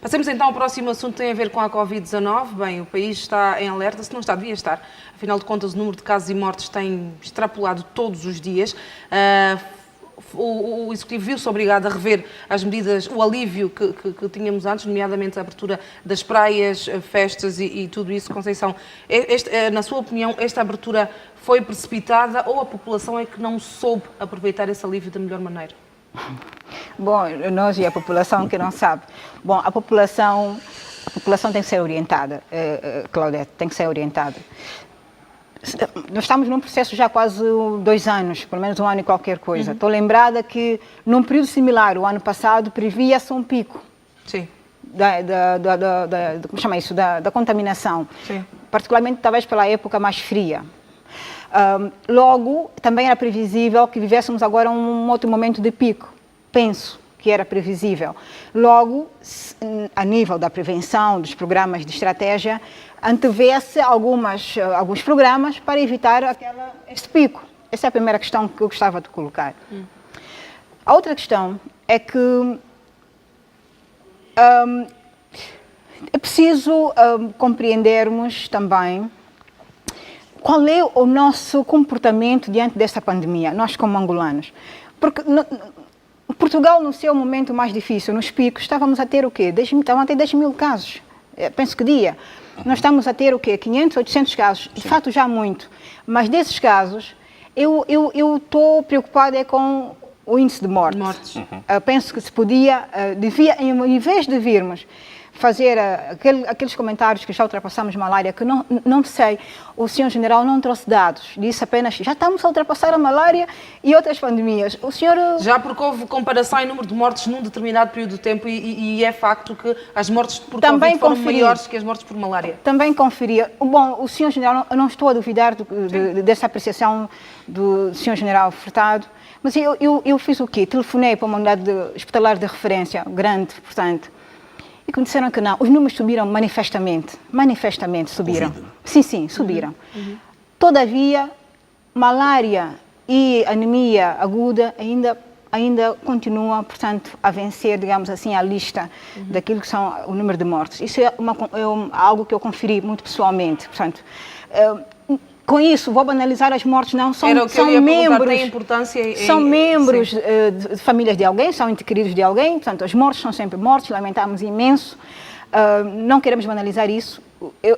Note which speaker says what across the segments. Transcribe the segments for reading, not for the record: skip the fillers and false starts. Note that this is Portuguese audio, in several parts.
Speaker 1: Passemos então ao próximo assunto que tem a ver com a Covid-19. Bem, o país está em alerta, se não está, devia estar. Afinal de contas, o número de casos e mortes tem extrapolado todos os dias. O Executivo viu-se obrigado a rever as medidas, o alívio que tínhamos antes, nomeadamente a abertura das praias, festas e tudo isso. Conceição, na sua opinião, esta abertura foi precipitada ou a população é que não soube aproveitar esse alívio da melhor maneira?
Speaker 2: Bom, nós e a população que não sabe. Bom, a população tem que ser orientada, Claudete, tem que ser orientada. Nós estamos num processo já há quase 2 anos, pelo menos 1 ano e qualquer coisa. Estou lembrada que num período similar, o ano passado, previa-se um pico.
Speaker 1: Sim.
Speaker 2: Como chama isso? Da contaminação.
Speaker 1: Sim.
Speaker 2: Particularmente, talvez pela época mais fria. Logo, também era previsível que vivêssemos agora um outro momento de pico. Penso que era previsível. Logo, a nível da prevenção, dos programas de estratégia, antevê-se alguns programas para evitar este pico. Essa é a primeira questão que eu gostava de colocar. A outra questão é que é preciso compreendermos também qual é o nosso comportamento diante desta pandemia, nós como angolanos. Porque Portugal, no seu momento mais difícil, nos picos, estávamos a ter o quê? Estavam a ter 10 mil casos, penso que dia. Nós estamos a ter o quê? 500, 800 casos, de fato já muito. Mas desses casos, eu estou preocupada com o índice de mortes. Penso que se podia, em vez de virmos fazer aqueles comentários que já ultrapassamos malária, que não sei, o senhor general não trouxe dados, disse apenas, já estamos a ultrapassar a malária e outras pandemias. O senhor...
Speaker 1: Já porque houve comparação em número de mortes num determinado período de tempo e é facto que as mortes por Covid foram maiores que as mortes por malária.
Speaker 2: Também conferia. Bom, o senhor general, eu não estou a duvidar dessa apreciação do senhor general Furtado, mas eu fiz o quê? Telefonei para uma unidade hospitalar de referência, grande, portanto, e que me disseram que não, os números subiram manifestamente subiram.
Speaker 3: Covid.
Speaker 2: Sim, subiram. Todavia, malária e anemia aguda ainda continuam, portanto, a vencer, digamos assim, a lista daquilo que são o número de mortes. Isso é algo que eu conferi muito pessoalmente, portanto... Com isso, vou banalizar as mortes, não são membros,
Speaker 1: tem importância
Speaker 2: são membros de famílias de alguém, são entes queridos de alguém, portanto, as mortes são sempre mortes, lamentamos imenso, não queremos banalizar isso.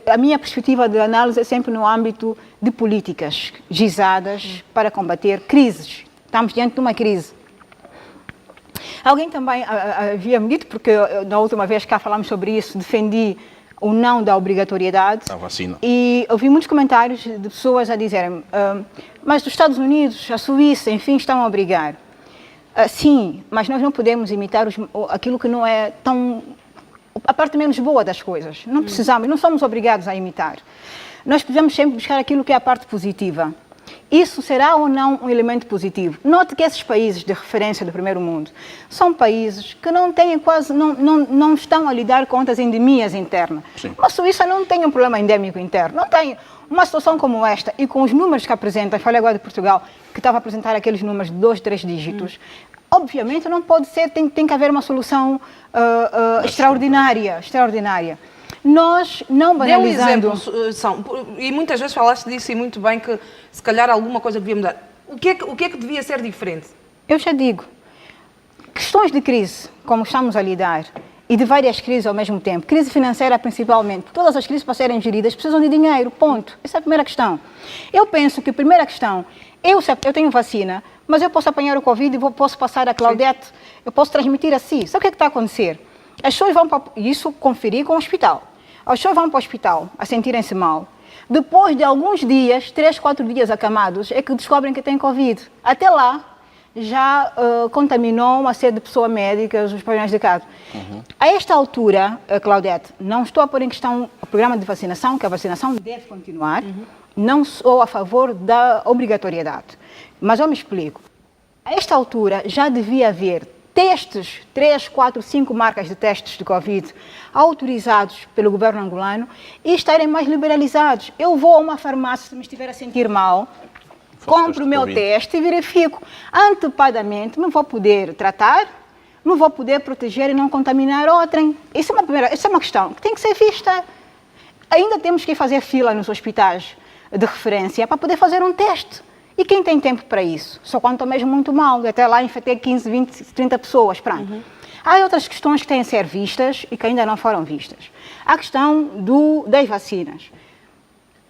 Speaker 2: A minha perspectiva de análise é sempre no âmbito de políticas gizadas para combater crises. Estamos diante de uma crise. Alguém também havia me dito, porque na última vez que cá falámos sobre isso, defendi o não da obrigatoriedade.
Speaker 3: A vacina.
Speaker 2: E ouvi muitos comentários de pessoas a dizerem mas os Estados Unidos, a Suíça, enfim, estão a obrigar. Sim, mas nós não podemos imitar aquilo que não é tão... a parte menos boa das coisas. Não precisamos, não somos obrigados a imitar. Nós precisamos sempre buscar aquilo que é a parte positiva. Isso será ou não um elemento positivo? Note que esses países de referência do primeiro mundo são países que não têm não estão a lidar com outras endemias internas.
Speaker 3: Sim.
Speaker 2: A Suíça não tem um problema endémico interno, não tem uma situação como esta e com os números que apresenta, falei agora de Portugal, que estava a apresentar aqueles números de 2, 3 dígitos, obviamente não pode ser, tem que haver uma solução extraordinária. Nós não banalizando...
Speaker 1: Dê um exemplo, e muitas vezes falaste disso e muito bem, que se calhar alguma coisa devia mudar. O que é que devia ser diferente?
Speaker 2: Eu já digo, questões de crise, como estamos a lidar, e de várias crises ao mesmo tempo, crise financeira principalmente, todas as crises para serem geridas precisam de dinheiro, ponto. Essa é a primeira questão. Eu penso que a primeira questão, eu tenho vacina, mas eu posso apanhar o Covid e posso passar a Claudete, eu posso transmitir a si. Sabe o que está a acontecer? As pessoas vão para... Isso conferi com o hospital. As pessoas vão para o hospital a sentirem-se mal. Depois de alguns dias, 3, 4 dias acamados, é que descobrem que têm Covid. Até lá, já contaminou uma série de pessoas médicas, os profissionais de casa. A esta altura, Claudete, não estou a pôr em questão o programa de vacinação, que a vacinação deve continuar. Não sou a favor da obrigatoriedade. Mas eu me explico. A esta altura, já devia haver testes, 3, 4, 5 marcas de testes de Covid autorizados pelo governo angolano e estarem mais liberalizados. Eu vou a uma farmácia, se me estiver a sentir mal, compro o meu teste e verifico. Antepadamente, me vou poder tratar, não vou poder proteger e não contaminar outrem. Isso é uma questão que tem que ser vista. Ainda temos que fazer fila nos hospitais de referência para poder fazer um teste. E quem tem tempo para isso? Só quando estou mesmo muito mal, até lá infectei 15, 20, 30 pessoas. Pronto. Há outras questões que têm que ser vistas e que ainda não foram vistas. A questão das vacinas.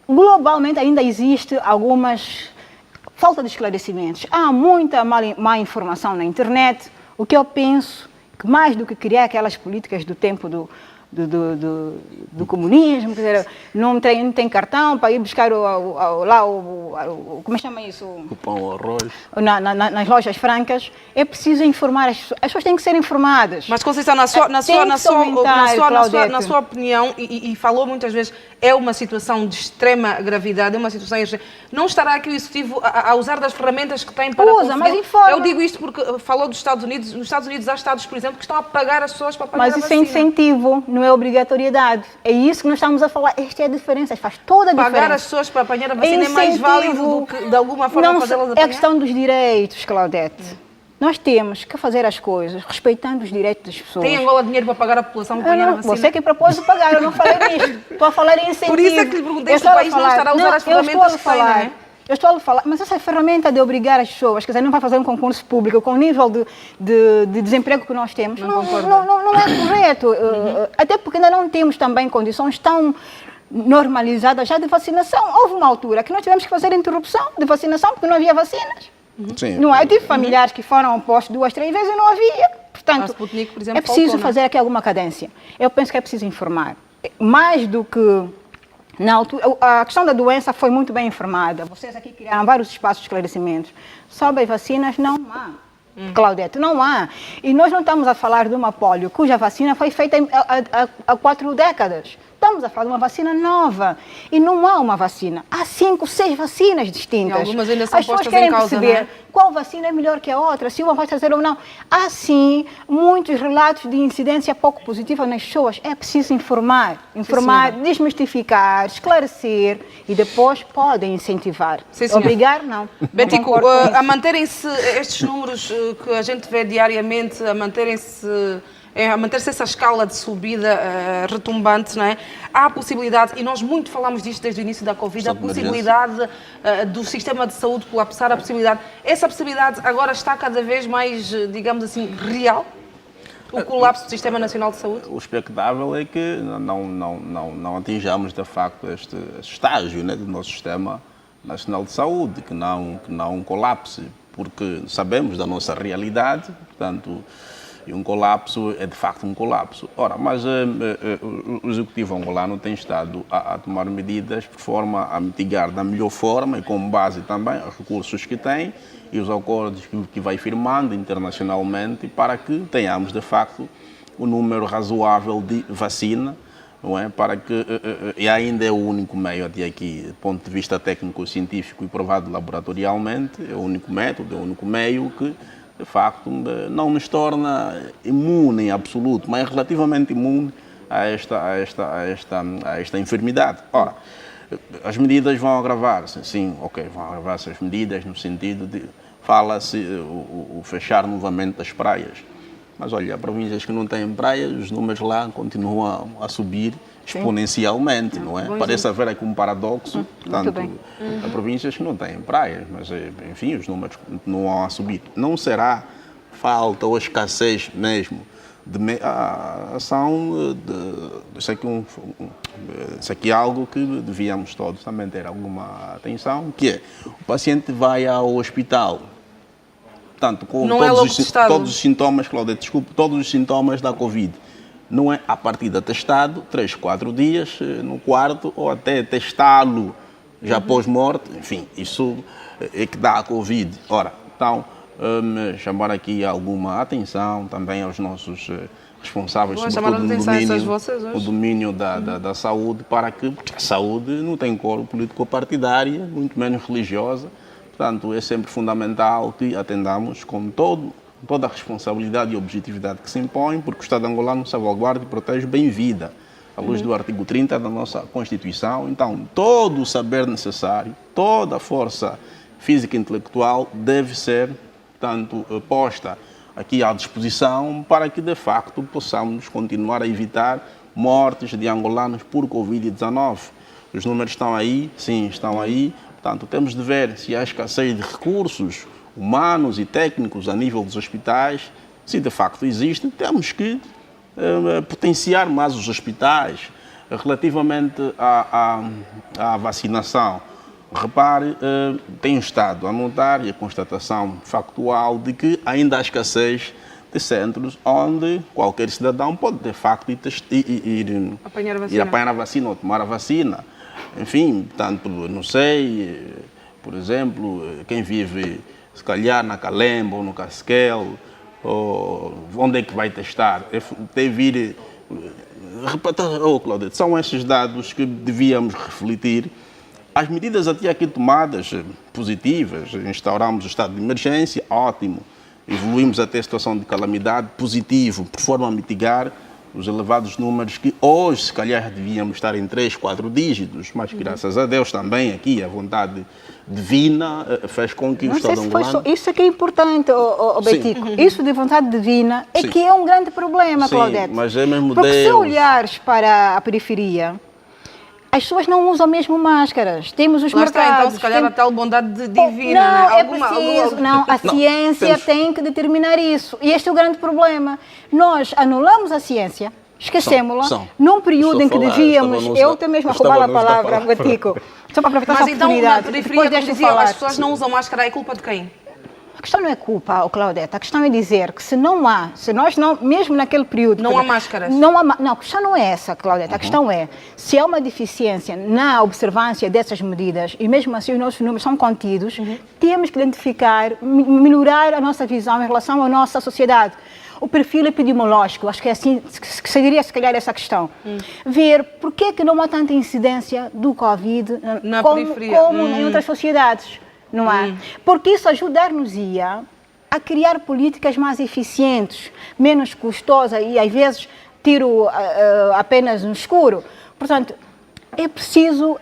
Speaker 2: Globalmente ainda existe algumas falta de esclarecimentos. Há muita má informação na internet. O que eu penso, que mais do que criar aquelas políticas do tempo do comunismo, quer dizer, não tem cartão para ir buscar como é que chama isso?
Speaker 3: O pão, o arroz.
Speaker 2: Nas lojas francas, é preciso informar as pessoas. As pessoas têm que ser informadas.
Speaker 1: Mas, Conceição, na sua opinião, e falou muitas vezes, é uma situação de extrema gravidade, é uma situação... Não estará aqui o Executivo a usar das ferramentas que tem para...
Speaker 2: Mas informa.
Speaker 1: Eu digo isto porque falou dos Estados Unidos. Nos Estados Unidos há estados, por exemplo, que estão a pagar as pessoas para pagar a vacina.
Speaker 2: Mas isso é incentivo, não é obrigatoriedade. É isso que nós estamos a falar. Esta é a diferença, faz toda a diferença.
Speaker 1: Pagar as pessoas para apanhar a vacina é mais válido do que, de alguma forma, fazê-las apanhar?
Speaker 2: É a questão dos direitos, Claudete. Nós temos que fazer as coisas respeitando os direitos das pessoas.
Speaker 1: Tem Angola dinheiro para pagar a população para apanhar a vacina?
Speaker 2: Você que propôs pagar, eu não falei nisto. Estou a falar em incentivo.
Speaker 1: Por isso é que lhe perguntei se o país não estará a usar as ferramentas que tem, não é?
Speaker 2: Eu estou a falar, mas essa ferramenta de obrigar as pessoas, quer dizer, não vai fazer um concurso público com o nível de desemprego que nós temos, não é correto. Até porque ainda não temos também condições tão normalizadas já de vacinação. Houve uma altura que nós tivemos que fazer interrupção de vacinação porque não havia vacinas.
Speaker 3: Sim.
Speaker 2: Não é? Eu tive familiares que foram ao posto 2, 3 vezes e não havia. Portanto,
Speaker 1: Sputnik, por exemplo,
Speaker 2: é preciso
Speaker 1: faltou,
Speaker 2: fazer aqui alguma cadência. Eu penso que é preciso informar. Mais do que... Na altura, a questão da doença foi muito bem informada. Vocês aqui criaram vários espaços de esclarecimentos. Sobre as vacinas, não há. Claudete, não há. E nós não estamos a falar de uma polio cuja vacina foi feita há 4 décadas. Estamos a falar de uma vacina nova. E não há uma vacina. Há 5, 6 vacinas distintas.
Speaker 1: E algumas ainda são
Speaker 2: as pessoas
Speaker 1: postas
Speaker 2: querem
Speaker 1: em causa,
Speaker 2: perceber
Speaker 1: não é?
Speaker 2: qual vacina é melhor que a outra, se uma vai trazer ou não. Há, sim, muitos relatos de incidência pouco positiva nas pessoas. É preciso informar, desmistificar, esclarecer e depois podem incentivar.
Speaker 1: Sim,
Speaker 2: obrigar, não.
Speaker 1: Bético, a manterem-se estes números que a gente vê diariamente, a manter-se essa escala de subida retumbante, não é? Há a possibilidade, e nós muito falamos disto desde o início da Covid, a possibilidade do sistema de saúde colapsar, essa possibilidade agora está cada vez mais, digamos assim, real? O colapso do Sistema Nacional de Saúde?
Speaker 3: O expectável é que não atinjamos, de facto, este estágio, né, do nosso Sistema Nacional de Saúde, que não colapse, porque sabemos da nossa realidade, portanto... E um colapso é, de facto, um colapso. Ora, mas o Executivo angolano tem estado a tomar medidas de forma a mitigar da melhor forma e com base também aos recursos que tem e os acordos que vai firmando internacionalmente para que tenhamos, de facto, um número razoável de vacina, não é? Para que, e ainda é o único meio até aqui, do ponto de vista técnico-científico e provado laboratorialmente, é o único método, é o único meio que, de facto, não nos torna imune em absoluto, mas relativamente imune a esta enfermidade. Ora, as medidas vão agravar-se, sim, ok, vão agravar-se as medidas no sentido de, fala-se o fechar novamente as praias. Mas olha, há províncias que não têm praias, os números lá continuam a subir exponencialmente, não é? Parece haver aqui um paradoxo, portanto, há províncias que não têm praias, mas enfim, os números continuam a subir. Não será falta ou escassez mesmo de isso aqui é algo que devíamos todos também ter alguma atenção, que é, o paciente vai ao hospital, portanto, com todos os sintomas, Claudete, desculpe, todos os sintomas da Covid. Não é a partida testado, 3, 4 dias no quarto, ou até testá-lo já pós-morte, enfim, isso é que dá a Covid. Ora, então, chamar aqui alguma atenção também aos nossos responsáveis, sobretudo no domínio da saúde, para que a saúde não tem cor político-partidária, muito menos religiosa. Portanto, é sempre fundamental que atendamos com toda a responsabilidade e objetividade que se impõe, porque o Estado angolano salvaguarda e protege bem-vida, à luz do artigo 30 da nossa Constituição. Então, todo o saber necessário, toda a força física e intelectual deve ser, portanto, posta aqui à disposição para que, de facto, possamos continuar a evitar mortes de angolanos por Covid-19. Os números estão aí, sim, estão aí. Portanto, temos de ver se há escassez de recursos humanos e técnicos a nível dos hospitais. Se de facto existe, temos que potenciar mais os hospitais. Relativamente à vacinação, repare, tenho estado a notar e a constatação factual de que ainda há escassez de centros onde qualquer cidadão pode, de facto, ir apanhar a vacina ou tomar a vacina. Enfim, tanto, não sei, por exemplo, quem vive, se calhar, na Calemba ou no Casquel, ou onde é que vai testar? Deve ir... Claudete, são esses dados que devíamos refletir. As medidas até aqui tomadas, positivas, instauramos o estado de emergência, ótimo. Evoluímos até a situação de calamidade, positivo, por forma a mitigar os elevados números que hoje, se calhar, devíamos estar em 3, 4 dígitos, mas graças a Deus também aqui a vontade divina fez com que o Estado angolano...
Speaker 2: Isso é que é importante, Betico. Isso de vontade divina é que é um grande problema, Claudete.
Speaker 3: Mas é mesmo
Speaker 2: Porque
Speaker 3: Deus.
Speaker 2: Se olhares para a periferia, as pessoas não usam mesmo máscaras. Temos os mercados.
Speaker 1: Então, se calhar, a tal bondade divina.
Speaker 2: Não,
Speaker 1: né?
Speaker 2: é preciso. Não, a ciência tem que determinar isso. E este é o grande problema. Nós anulamos a ciência, esquecemos-la, num período em que devíamos... Eu tenho mesmo a roubar a palavra, Betico. Só para aproveitar essa oportunidade.
Speaker 1: Mas então, na periferia, como diziam, as pessoas não usam máscara, é culpa de quem?
Speaker 2: A questão não é culpa, Claudete, a questão é dizer que se nós não, mesmo naquele período...
Speaker 1: Não há máscaras?
Speaker 2: Não, a questão não é essa, Claudete, a questão é, se há uma deficiência na observância dessas medidas, e mesmo assim os nossos números são contidos, temos que identificar, melhorar a nossa visão em relação à nossa sociedade. O perfil epidemiológico, acho que é assim que seria, se calhar, essa questão. Ver por que não há tanta incidência do Covid como em outras sociedades. Não é? Porque isso ajudar-nos-ia a criar políticas mais eficientes, menos custosas e, às vezes, tiro apenas no escuro. Portanto, é preciso...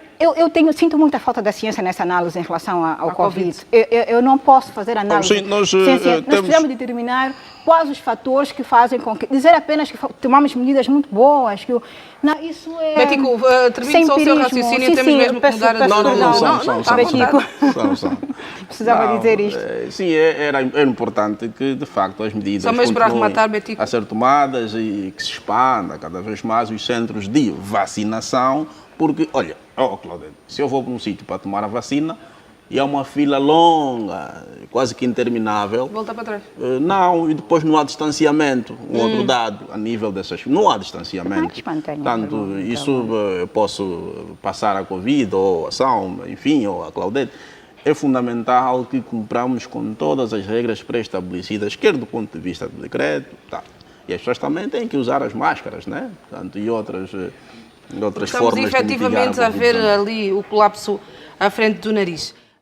Speaker 2: sinto muita falta da ciência nessa análise em relação ao Covid. Eu não posso fazer análise. Nós precisamos determinar quais os fatores que fazem com que... Dizer apenas que tomamos medidas muito boas, que... Não, isso é...
Speaker 1: Betico, termine só o seu raciocínio, temos mesmo que mudar a...
Speaker 3: São.
Speaker 2: Precisava dizer isto.
Speaker 3: Sim, era importante que, de facto, as medidas
Speaker 1: só mesmo para arrematar, Betico,
Speaker 3: a ser tomadas e que se expanda cada vez mais os centros de vacinação, porque, olha, Claudete, se eu vou para um sítio para tomar a vacina e há uma fila longa, quase que interminável...
Speaker 1: Volta para trás.
Speaker 3: Não, e depois não há distanciamento, um outro dado a nível dessas... Não há distanciamento. Portanto, isso eu posso passar a Covid ou a São, enfim, ou a Claudete. É fundamental que cumpramos com todas as regras pré-estabelecidas, quer do ponto de vista do decreto, tá. E as pessoas também têm que usar as máscaras, né? Portanto, e outras formas de mitigar a Covid-19.
Speaker 1: Estamos efetivamente a ver ali o colapso à frente do nariz.